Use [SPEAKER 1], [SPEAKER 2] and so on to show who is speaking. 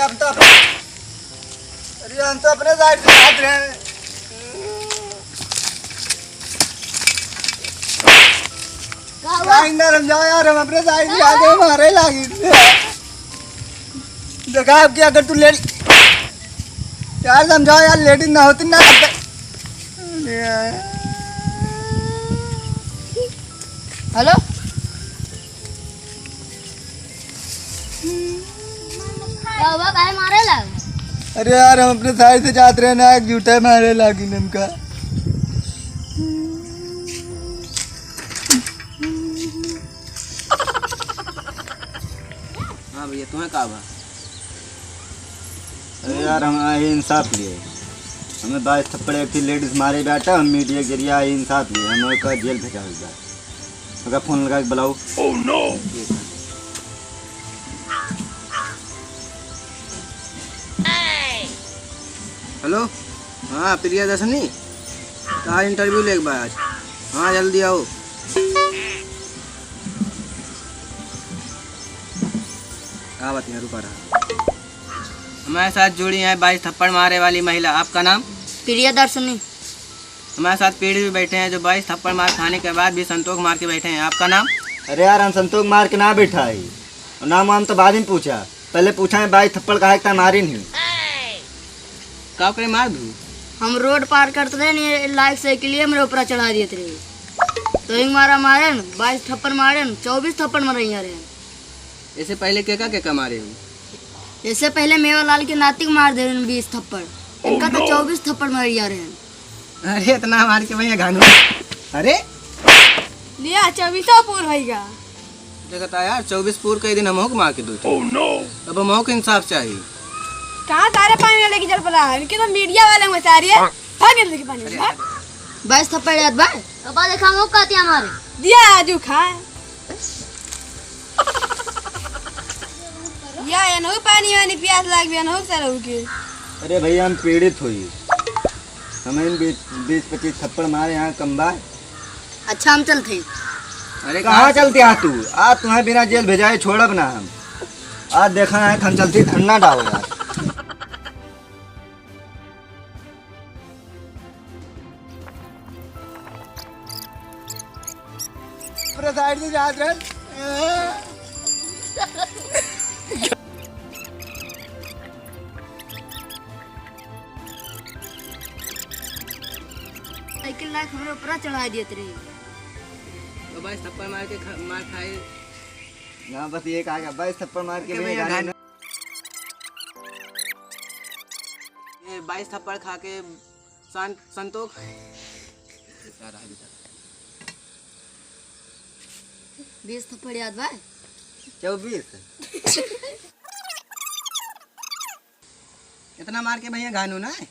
[SPEAKER 1] हम तो अपने साइड से भाग रहे हैं। समझाओ यार, हम अपने साइड से आगे मारे लागी। देखा आपकी अगर तू लेट यार, समझाओ यार, लेडीज ना होती ना करते।
[SPEAKER 2] हेलो क्या हुआ, काहे मारे लाग?
[SPEAKER 1] अरे यार हम अपने साइड से जाते रहे ना, झूठे मारे लागी नमका।
[SPEAKER 3] हाँ भैया तुम्हें कहा बा?
[SPEAKER 1] अरे यार हम आए इंसाफ लिए, हमें 22 थप्पड़ एक थी लेडीज मारे बैठा, हम मीडिया के जरिए आए इंसाफ लिए, हमें का जेल भेजा हुआ। अगर फोन लगा के बुलाओ। Oh no.
[SPEAKER 3] हेलो, हाँ प्रिया दर्शनी, कहाँ इंटरव्यू ले बा आज? हाँ जल्दी आओ। कहाँ बात यहाँ रुका रहा। हमारे साथ जुड़ी है 22 थप्पड़ मारे वाली महिला, आपका नाम?
[SPEAKER 2] प्रिया दर्शनी।
[SPEAKER 3] हमारे साथ पीढ़ी भी बैठे हैं जो 22 थप्पड़ मार खाने के बाद भी संतोष मार के बैठे हैं, आपका नाम?
[SPEAKER 1] अरे यार हम संतोष मार के ना बैठा है, नाम वाम तो बाद में पूछा, पहले पूछा है 22 थप्पड़ कहा था मारी नहीं।
[SPEAKER 3] का करे मार दूँ?
[SPEAKER 2] हम रोड पार करते रहे नहीं, लाइक से के लिए मेरे ऊपर चढ़ा दिए थे, तो हिंग मारा मारे 22 थप्पड़ मारे, 24 थप्पड़ मारे यार।
[SPEAKER 3] इससे पहले क्या मारे हो?
[SPEAKER 2] इससे पहले मेवालाल के नाती को मार दे 20 थप्पड़, इनका तो 24 थप्पड़ मार रहे हैं।
[SPEAKER 3] अरे इतना मार के भैया घानू। अरे
[SPEAKER 2] लिया 24 पूर होगा।
[SPEAKER 3] देखता यार 24 पूर के दिन हम मार के दो। oh, no. अब हम के इंसाफ चाहिए।
[SPEAKER 2] कहाँ तारे पानी लेके चल पड़ा है, इनके तो मीडिया वाले में सारी है। भाग लेके पानी में 22 थप्पड़ याद भाई, पापा देखा वो कहते हमारे दिया आजू खाए या न पानी वानी प्यास लाग गया न सारा के।
[SPEAKER 1] अरे भैया हम पीड़ित हुई, हमें 20-25 थप्पड़ मारे यहाँ कम बार।
[SPEAKER 2] अच्छा हम चलते।
[SPEAKER 1] अरे कहाँ चलते आ तू? आज तुम्हें बिना जेल भेजाए छोड़ब ना हम। आज देखा है हम चलती धरना डालो यार। पूरे साइड से जा रहे
[SPEAKER 2] साइकिल लाइक हमारे ऊपर चढ़ा दिए थे।
[SPEAKER 3] तो 22 थप्पड़ मार के मार खाए
[SPEAKER 1] ना, बस ये कहा 22 थप्पड़ मार के
[SPEAKER 3] ये 22 थप्पड़ खा के संतोष
[SPEAKER 2] 20 थप्पड़ याद भाई
[SPEAKER 1] 24।
[SPEAKER 3] इतना मार के भैया घानू ना है।